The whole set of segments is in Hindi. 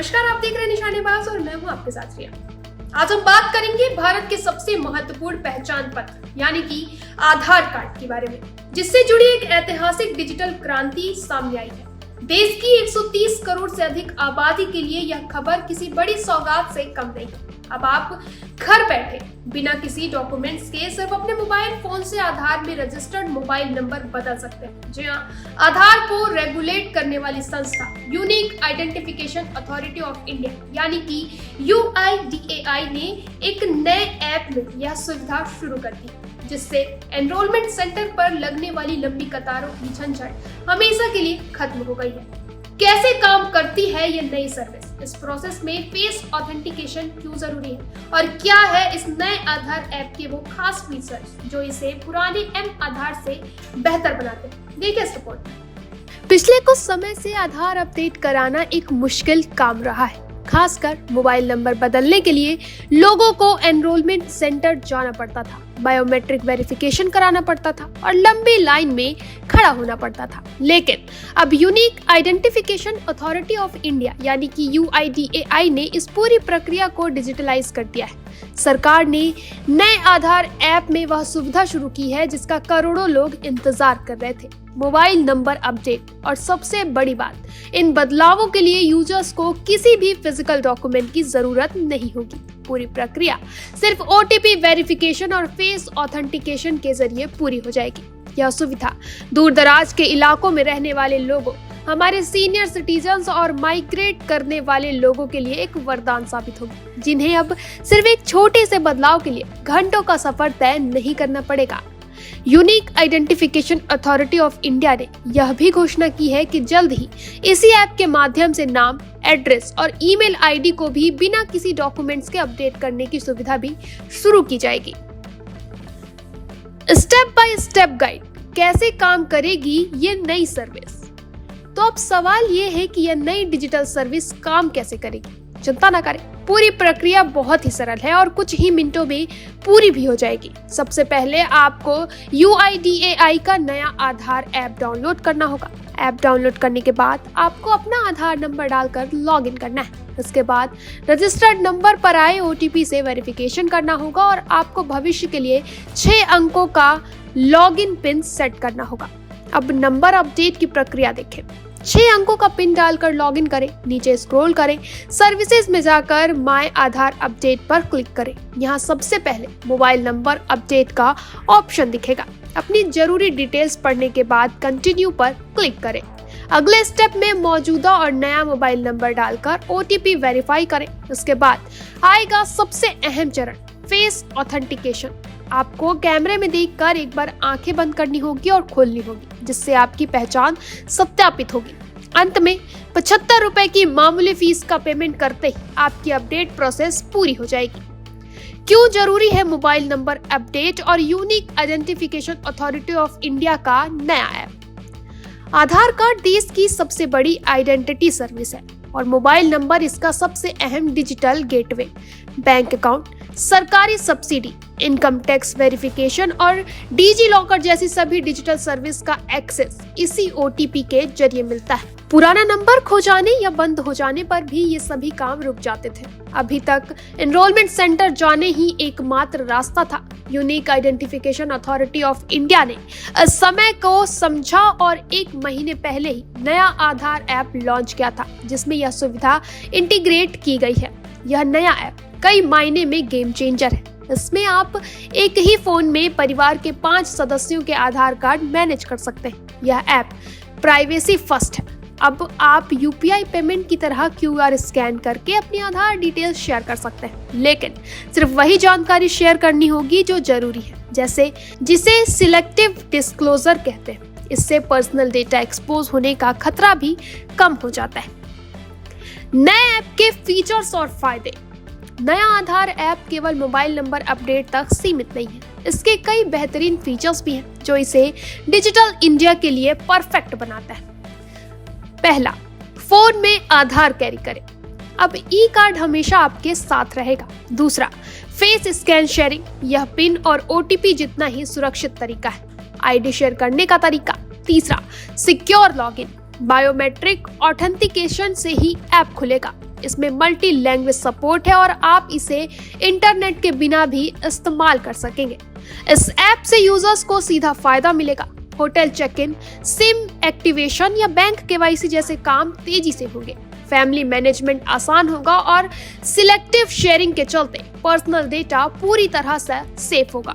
नमस्कार, आप देख रहे हैं निशानेबाज और मैं हूं आपके साथ रिया। आज हम बात करेंगे भारत के सबसे महत्वपूर्ण पहचान पत्र यानी कि आधार कार्ड के बारे में, जिससे जुड़ी एक ऐतिहासिक डिजिटल क्रांति सामने आई है। देश की 130 करोड़ से अधिक आबादी के लिए यह खबर किसी बड़ी सौगात से कम नहीं है। अब आप घर बैठे बिना किसी डॉक्यूमेंट्स के सिर्फ अपने मोबाइल फोन से आधार में रजिस्टर्ड मोबाइल नंबर बदल सकते हैं। जी हाँ, आधार को रेगुलेट करने वाली संस्था unique identification authority of India यानी कि UIDAI ने एक नए ऐप में यह सुविधा शुरू कर दी, जिससे एनरोलमेंट सेंटर पर लगने वाली लंबी कतारों की झंझट हमेशा के लिए खत्म हो गई है। कैसे काम करती है ये नई सर्विस? इस प्रोसेस में फेस ऑथेंटिकेशन क्यों जरूरी है और क्या है इस नए आधार ऐप के वो खास फीचर्स जो इसे पुराने एम आधार से बेहतर बनाते हैं? देखिए इस रिपोर्ट में। पिछले कुछ समय से आधार अपडेट कराना एक मुश्किल काम रहा है। खासकर मोबाइल नंबर बदलने के लिए लोगों को एनरोलमेंट सेंटर जाना पड़ता था, बायोमेट्रिक वेरिफिकेशन कराना पड़ता था और लंबी लाइन में खड़ा होना पड़ता था। लेकिन अब unique identification authority of India यानी कि UIDAI ने इस पूरी प्रक्रिया को डिजिटलाइज कर दिया है। सरकार ने नए आधार ऐप में वह सुविधा शुरू की है जिसका करोड़ों लोग इंतजार कर रहे थे, मोबाइल नंबर अपडेट। और सबसे बड़ी बात, इन बदलावों के लिए यूजर्स को किसी भी फिजिकल डॉक्यूमेंट की जरूरत नहीं होगी। पूरी प्रक्रिया सिर्फ OTP वेरिफिकेशन और फेस ऑथेंटिकेशन के जरिए पूरी हो जाएगी। यह सुविधा दूर दराज के इलाकों में रहने वाले लोगों, हमारे सीनियर सिटीजन्स और माइग्रेट करने वाले लोगों के लिए एक वरदान साबित होगी, जिन्हें अब सिर्फ एक छोटे से बदलाव के लिए घंटों का सफर तय नहीं करना पड़ेगा। Unique identification authority of India ने यह भी घोषणा की है कि जल्द ही इसी ऐप के माध्यम से नाम, एड्रेस और ईमेल ID को भी बिना किसी डॉक्यूमेंट्स के अपडेट करने की सुविधा भी शुरू की जाएगी। स्टेप बाय स्टेप गाइड, कैसे काम करेगी ये नई सर्विस? तो अब सवाल ये है कि यह नई डिजिटल सर्विस काम कैसे करेगी? चिंता ना करें, पूरी प्रक्रिया बहुत ही सरल है और कुछ ही मिनटों में पूरी भी हो जाएगी। सबसे पहले आपको UIDAI का नया आधार ऐप डाउनलोड करना होगा। ऐप डाउनलोड करने के बाद आपको अपना आधार नंबर डालकर लॉगिन करना है। इसके बाद रजिस्टर्ड नंबर पर आए OTP से वेरिफिकेशन करना होगा और आपको भविष्य के लिए 6 अंकों का लॉगिन पिन सेट करना होगा। अब नंबर अपडेट की प्रक्रिया देखें। 6 अंकों का पिन डालकर लॉगिन करें, नीचे स्क्रॉल करें, सर्विसेज में जाकर माय आधार अपडेट पर क्लिक करें। यहाँ सबसे पहले मोबाइल नंबर अपडेट का ऑप्शन दिखेगा। अपनी जरूरी डिटेल्स पढ़ने के बाद कंटिन्यू पर क्लिक करें। अगले स्टेप में मौजूदा और नया मोबाइल नंबर डालकर OTP वेरीफाई करें। उसके बाद आएगा सबसे अहम चरण, फेस ऑथेंटिकेशन। आपको कैमरे में देखकर एक बार आंखें बंद करनी होगी और खोलनी होगी, जिससे आपकी पहचान सत्यापित होगी। अंत में 75 रुपए की मामूली फीस का पेमेंट करते ही आपकी अपडेट प्रोसेस पूरी हो जाएगी। क्यों जरूरी है मोबाइल नंबर अपडेट और unique identification authority of India का नया ऐप? आधार कार्ड देश की सबसे बड़ी आइडेंटिटी सर्विस है और मोबाइल नंबर इसका सबसे अहम डिजिटल गेटवे। बैंक अकाउंट, सरकारी सब्सिडी, इनकम टैक्स वेरिफिकेशन और डिजी लॉकर जैसी सभी डिजिटल सर्विस का एक्सेस इसी OTP के जरिए मिलता है। पुराना नंबर खो जाने या बंद हो जाने पर भी ये सभी काम रुक जाते थे। अभी तक एनरोलमेंट सेंटर जाने ही एकमात्र रास्ता था। Unique identification authority of India ने इस समय को समझा और 1 महीने पहले ही नया आधार ऐप लॉन्च किया था, जिसमें यह सुविधा इंटीग्रेट की गई है। यह नया ऐप कई मायने में गेम चेंजर है। इसमें आप एक ही फोन में परिवार के 5 सदस्यों के आधार कार्ड मैनेज कर सकते हैं। यह ऐप प्राइवेसी फर्स्ट है। अब आप UPI पेमेंट की तरह QR स्कैन करके अपनी आधार डिटेल्स शेयर कर सकते हैं, लेकिन सिर्फ वही जानकारी शेयर करनी होगी जो जरूरी है, जिसे सिलेक्टिव डिस्क्लोजर कहते हैं। इससे पर्सनल डेटा एक्सपोज होने का खतरा भी कम हो जाता है। नए ऐप के फीचर्स और फायदे। नया आधार ऐप केवल मोबाइल नंबर अपडेट तक सीमित नहीं है। इसके कई बेहतरीन फीचर्स भी हैं जो इसे डिजिटल इंडिया के लिए परफेक्ट बनाता है। पहला, फोन में आधार कैरी करें। अब कार्ड हमेशा आपके साथ रहेगा। दूसरा, फेस स्कैन शेयरिंग। यह पिन और OTP जितना ही सुरक्षित तरीका है। ID शेयर करने का तरीका। तीसरा, सिक्योर लॉगिन। बायोमेट्रिक ऑथेंटिकेशन से ही ऐप खुलेगा। इसमें मल्टी लैंग्वेज सपोर्ट है और आप इसे इंटरनेट के बिना भी इस्तेमाल कर सकेंगे। इस ऐप से यूजर्स को सीधा फायदा मिलेगा। Hotel check in, SIM activation या बैंक केवाईसी जैसे काम तेजी से होंगे। फैमिली मैनेजमेंट आसान होगा और सिलेक्टिव शेयरिंग के चलते पर्सनल डेटा पूरी तरह से सेफ होगा।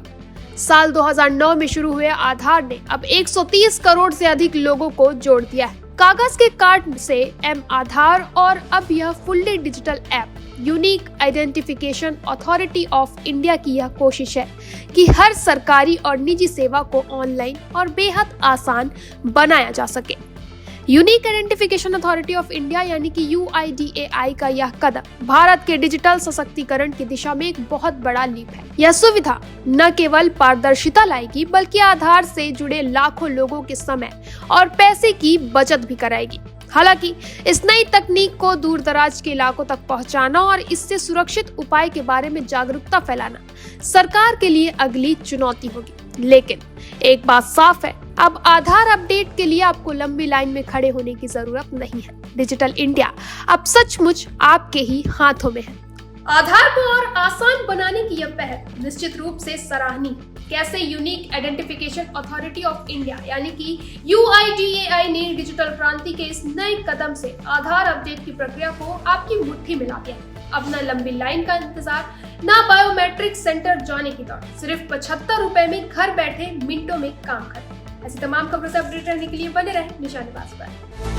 साल 2009 में शुरू हुए आधार ने अब 130 करोड़ से अधिक लोगों को जोड़ दिया है। कागज के कार्ड से एम आधार और अब यह fully digital app unique identification authority of India की यह कोशिश है कि हर सरकारी और निजी सेवा को ऑनलाइन और बेहद आसान बनाया जा सके। Unique identification authority of India यानी कि UIDAI का यह कदम भारत के डिजिटल सशक्तिकरण की दिशा में एक बहुत बड़ा लीप है। यह सुविधा न केवल पारदर्शिता लाएगी बल्कि आधार से जुड़े लाखों लोगों के समय और पैसे की बचत भी कराएगी। हालांकि इस नई तकनीक को दूर दराज के इलाकों तक पहुंचाना और इससे सुरक्षित उपाय के बारे में जागरूकता फैलाना सरकार के लिए अगली चुनौती होगी। लेकिन एक बात साफ है, अब आधार अपडेट के लिए आपको लंबी लाइन में खड़े होने की जरूरत नहीं है। डिजिटल इंडिया अब सचमुच आपके ही हाथों में है। आधार को और आसान बनाने की यह पहल निश्चित रूप से सराहनीय। कैसे unique identification authority of India यानी कि UIDAI ने डिजिटल क्रांति के इस नए कदम से आधार अपडेट की प्रक्रिया को आपकी मुट्ठी में ला दिया। अब न लंबी लाइन का इंतजार, न बायोमेट्रिक सेंटर जाने की दौड़, सिर्फ 75 रुपए में घर बैठे मिनटों में काम करें। ऐसी तमाम खबरों से अपडेट रहने के लिए बने रहें निशानेबाज पर।